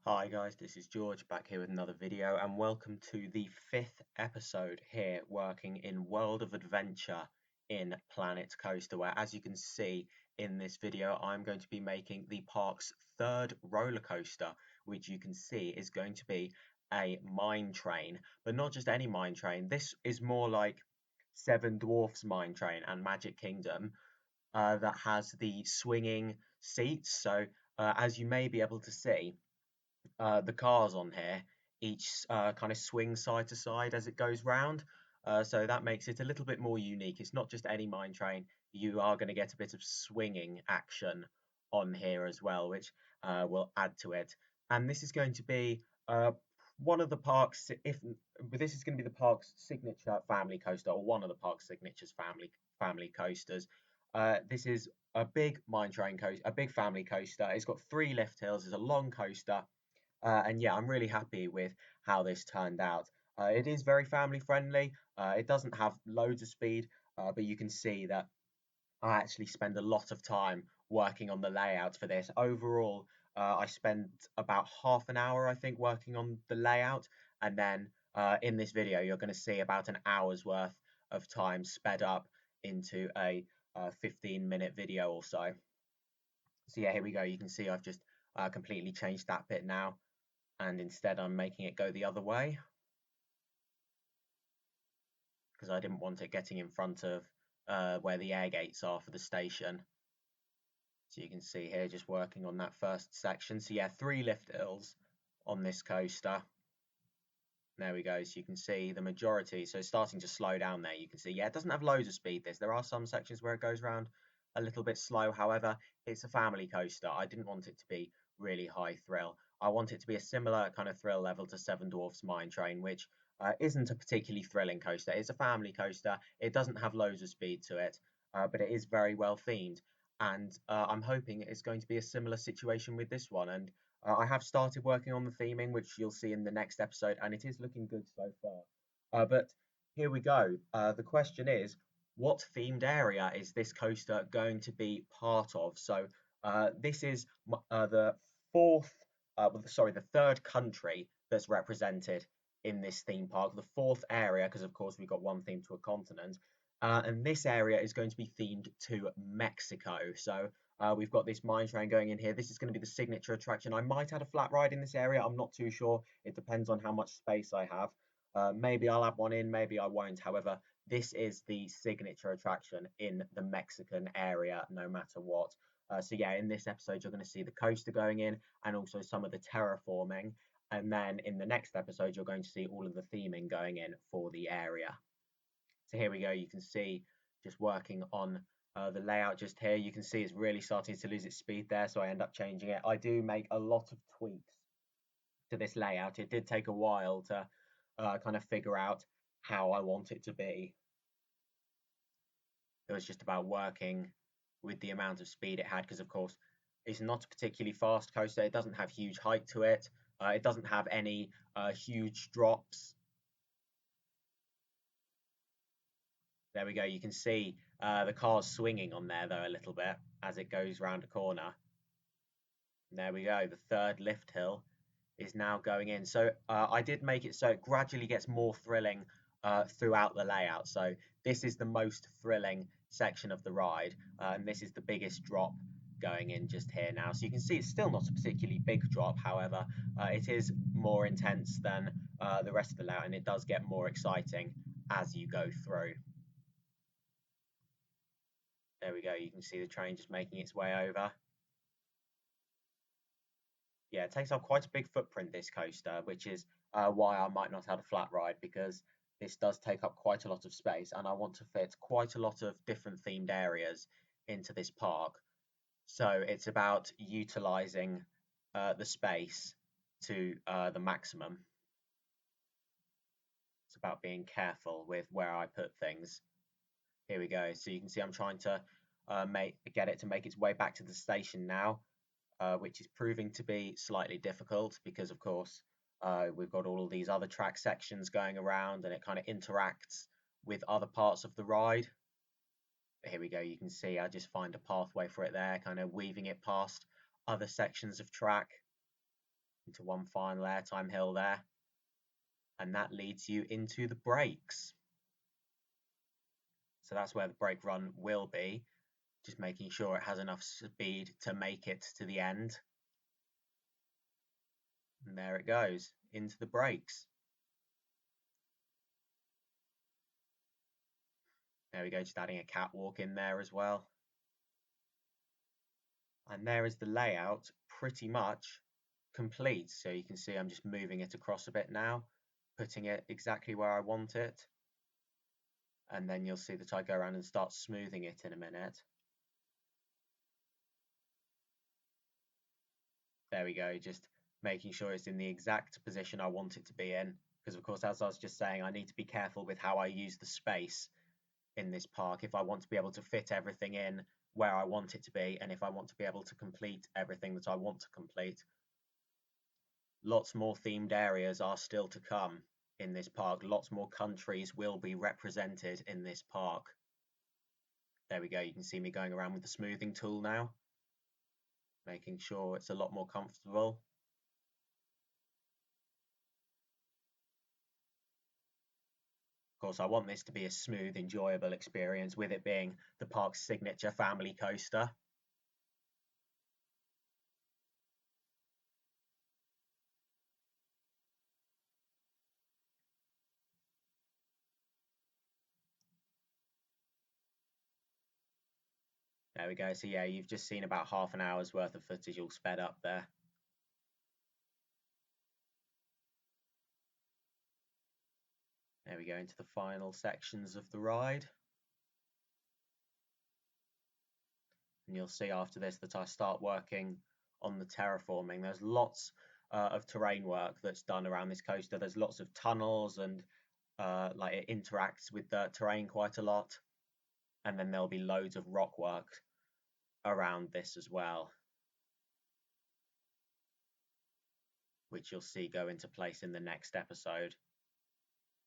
Hi guys, this is George back here with another video and welcome to the 5th episode here working in World of Adventure in Planet Coaster, where as you can see in this video I'm going to be making the park's third roller coaster, which you can see is going to be a mine train, but not just any mine train. This is more like Seven Dwarfs Mine Train and Magic Kingdom, that has the swinging seats. So as you may be able to see, the cars on here each kind of swing side to side as it goes round. So that makes it a little bit more unique. It's not just any mine train. You are going to get a bit of swinging action on here as well, which will add to it. And this is going to be one of the park's, if this is going to be the park's signature family coaster, or one of the park's signatures family coasters. This is a big mine train coaster, a big family coaster. It's got 3 lift hills. It's a long coaster, and yeah, I'm really happy with how this turned out. It is very family friendly. It doesn't have loads of speed, but you can see that I actually spend a lot of time working on the layout for this. Overall, I spent about half an hour, I think, working on the layout. And then in this video, you're going to see about an hour's worth of time sped up into a 15-minute video or so. So yeah, here we go. You can see I've just completely changed that bit now, and instead I'm making it go the other way because I didn't want it getting in front of where the air gates are for the station. So you can see here just working on that first section. So yeah, 3 lift hills on this coaster. There we go. So you can see the majority. So it's starting to slow down there. You can see, yeah, it doesn't have loads of speed. There are some sections where it goes around a little bit slow. However, it's a family coaster. I didn't want it to be really high thrill. I want it to be a similar kind of thrill level to Seven Dwarfs Mine Train, which isn't a particularly thrilling coaster. It's a family coaster. It doesn't have loads of speed to it, but it is very well themed. And I'm hoping it's going to be a similar situation with this one. And I have started working on the theming, which you'll see in the next episode, and it is looking good so far. But here we go. The question is, what themed area is this coaster going to be part of? So this is the the third country that's represented in this theme park, the fourth area, because of course we've got one theme to a continent. And this area is going to be themed to Mexico. So we've got this mine train going in here. This is going to be the signature attraction. I might add a flat ride in this area. I'm not too sure. It depends on how much space I have. Maybe I'll add one in, maybe I won't. However, this is the signature attraction in the Mexican area, no matter what. So yeah, in this episode, you're going to see the coaster going in and also some of the terraforming. And then in the next episode, you're going to see all of the theming going in for the area. So here we go. You can see just working on the layout just here. You can see it's really starting to lose its speed there, so I end up changing it. I do make a lot of tweaks to this layout. It did take a while to kind of figure out how I want it to be. It was just about working with the amount of speed it had, because of course it's not a particularly fast coaster. It doesn't have huge height to it. It doesn't have any huge drops. There we go. You can see the car's swinging on there though a little bit as it goes round a corner. There we go. The third lift hill is now going in. So I did make it so it gradually gets more thrilling throughout the layout. So this is the most thrilling section of the ride, and this is the biggest drop going in just here now. So you can see it's still not a particularly big drop. However, it is more intense than the rest of the layout, and it does get more exciting as you go through. There we go. You can see the train just making its way over. Yeah, it takes up quite a big footprint, this coaster, which is why I might not have a flat ride, because this does take up quite a lot of space and I want to fit quite a lot of different themed areas into this park. So it's about utilizing the space to the maximum. It's about being careful with where I put things. Here we go. So you can see I'm trying to get it to make its way back to the station now, which is proving to be slightly difficult because, of course, we've got all of these other track sections going around and it kind of interacts with other parts of the ride. But here we go. You can see I just find a pathway for it there, kind of weaving it past other sections of track. into one final airtime hill there, and that leads you into the brakes. So that's where the brake run will be, just making sure it has enough speed to make it to the end. And there it goes, into the brakes. There we go, just adding a catwalk in there as well. And there is the layout pretty much complete. So you can see I'm just moving it across a bit now, putting it exactly where I want it. And then you'll see that I go around and start smoothing it in a minute. There we go, just making sure it's in the exact position I want it to be in. Because of course, as I was just saying, I need to be careful with how I use the space in this park if I want to be able to fit everything in where I want it to be, and if I want to be able to complete everything that I want to complete. Lots more themed areas are still to come in this park. Lots more countries will be represented in this park. There we go, you can see me going around with the smoothing tool now, making sure it's a lot more comfortable. Of course, I want this to be a smooth, enjoyable experience, with it being the park's signature family coaster. There we go. So yeah, you've just seen about half an hour's worth of footage all sped up there. There we go, into the final sections of the ride. And you'll see after this that I start working on the terraforming. There's lots of terrain work that's done around this coaster. There's lots of tunnels, and like it interacts with the terrain quite a lot. And then there'll be loads of rock work around this as well, which you'll see go into place in the next episode.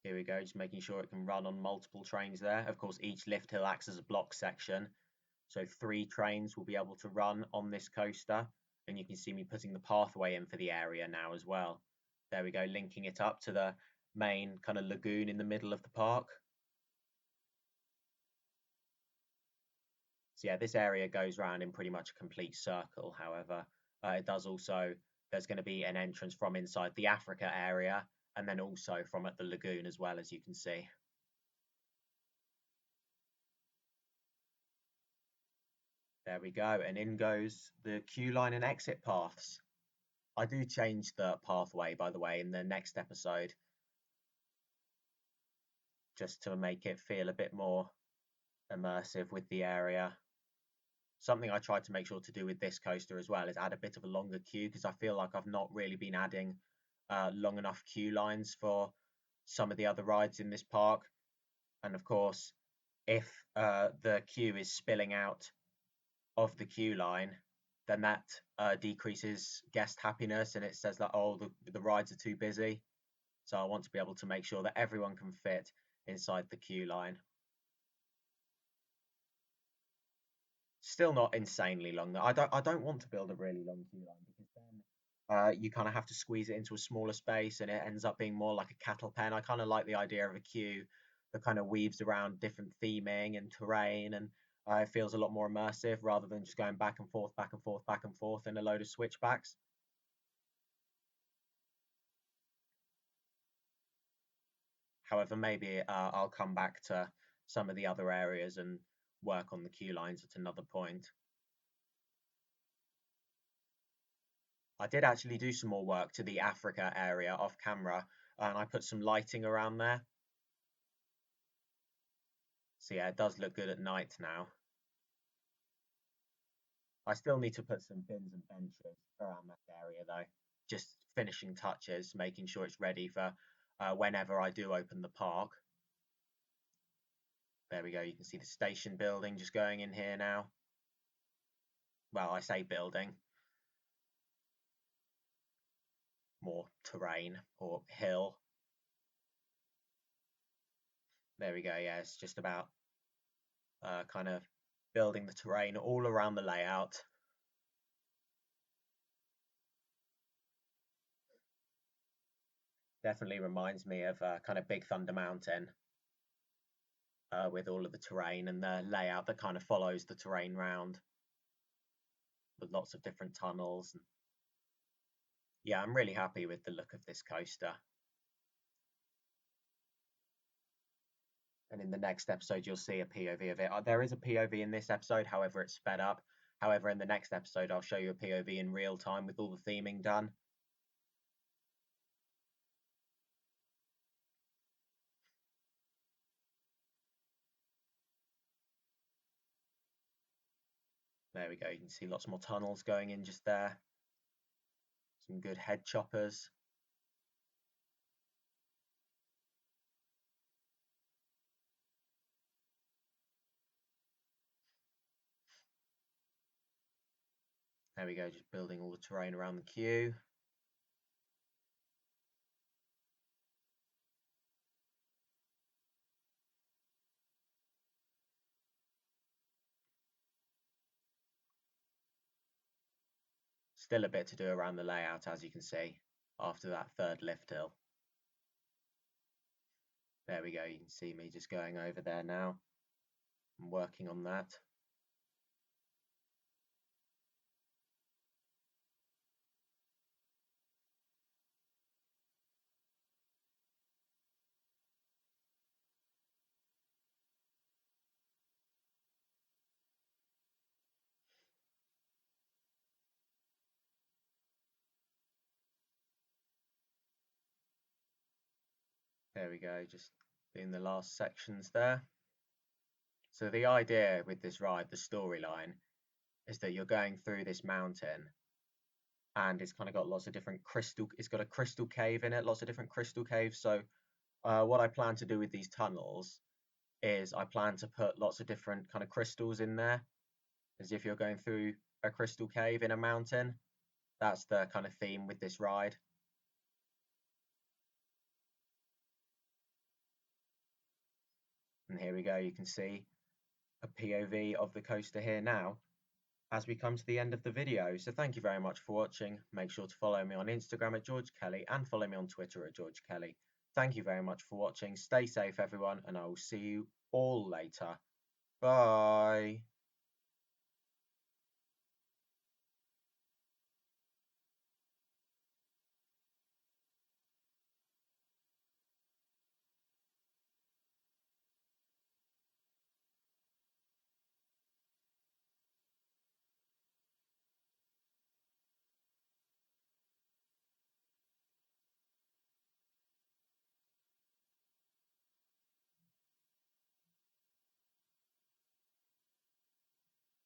Here we go, just making sure it can run on multiple trains there. Of course, each lift hill acts as a block section, so 3 trains will be able to run on this coaster, and you can see me putting the pathway in for the area now as well. There we go, linking it up to the main kind of lagoon in the middle of the park. So yeah, this area goes around in pretty much a complete circle. However, it does also, there's going to be an entrance from inside the Africa area, and then also from at the lagoon as well, as you can see. There we go, and in goes the queue line and exit paths. I do change the pathway, by the way, in the next episode, just to make it feel a bit more immersive with the area. Something I tried to make sure to do with this coaster as well is add a bit of a longer queue, because I feel like I've not really been adding long enough queue lines for some of the other rides in this park. And of course, if the queue is spilling out of the queue line, then that decreases guest happiness, and it says that, oh, the rides are too busy. So I want to be able to make sure that everyone can fit inside the queue line. Still not insanely long though. I don't want to build a really long queue line, because then you kind of have to squeeze it into a smaller space, and it ends up being more like a cattle pen. I kind of like the idea of a queue that kind of weaves around different theming and terrain, and it feels a lot more immersive rather than just going back and forth, back and forth, back and forth in a load of switchbacks. However, maybe I'll come back to some of the other areas and work on the queue lines at another point. I did actually do some more work to the Africa area off camera, and I put some lighting around there. So yeah, it does look good at night now. I still need to put some bins and benches around that area though. Just finishing touches, making sure it's ready for whenever I do open the park. There we go, you can see the station building just going in here now. Well, I say building, more terrain or hill. There we go, yeah, it's just about kind of building the terrain all around the layout. Definitely reminds me of kind of Big Thunder Mountain with all of the terrain and the layout that kind of follows the terrain round with lots of different tunnels. And yeah, I'm really happy with the look of this coaster. And in the next episode, you'll see a POV of it. There is a POV in this episode, however, it's sped up. However, in the next episode, I'll show you a POV in real time with all the theming done. There we go. You can see lots more tunnels going in just there. Some good head choppers. There we go, just building all the terrain around the queue. Still a bit to do around the layout, as you can see, after that third lift hill. There we go, you can see me just going over there now and working on that. There we go, just doing the last sections there. So the idea with this ride, the storyline, is that you're going through this mountain and it's kind of got lots of different it's got a crystal cave in it, lots of different crystal caves. So what I plan to do with these tunnels is I plan to put lots of different kind of crystals in there, as if you're going through a crystal cave in a mountain. That's the kind of theme with this ride. And here we go, you can see a POV of the coaster here now as we come to the end of the video. So thank you very much for watching. Make sure to follow me on Instagram at George Kelly and follow me on Twitter at George Kelly. Thank you very much for watching. Stay safe, everyone, and I will see you all later. Bye.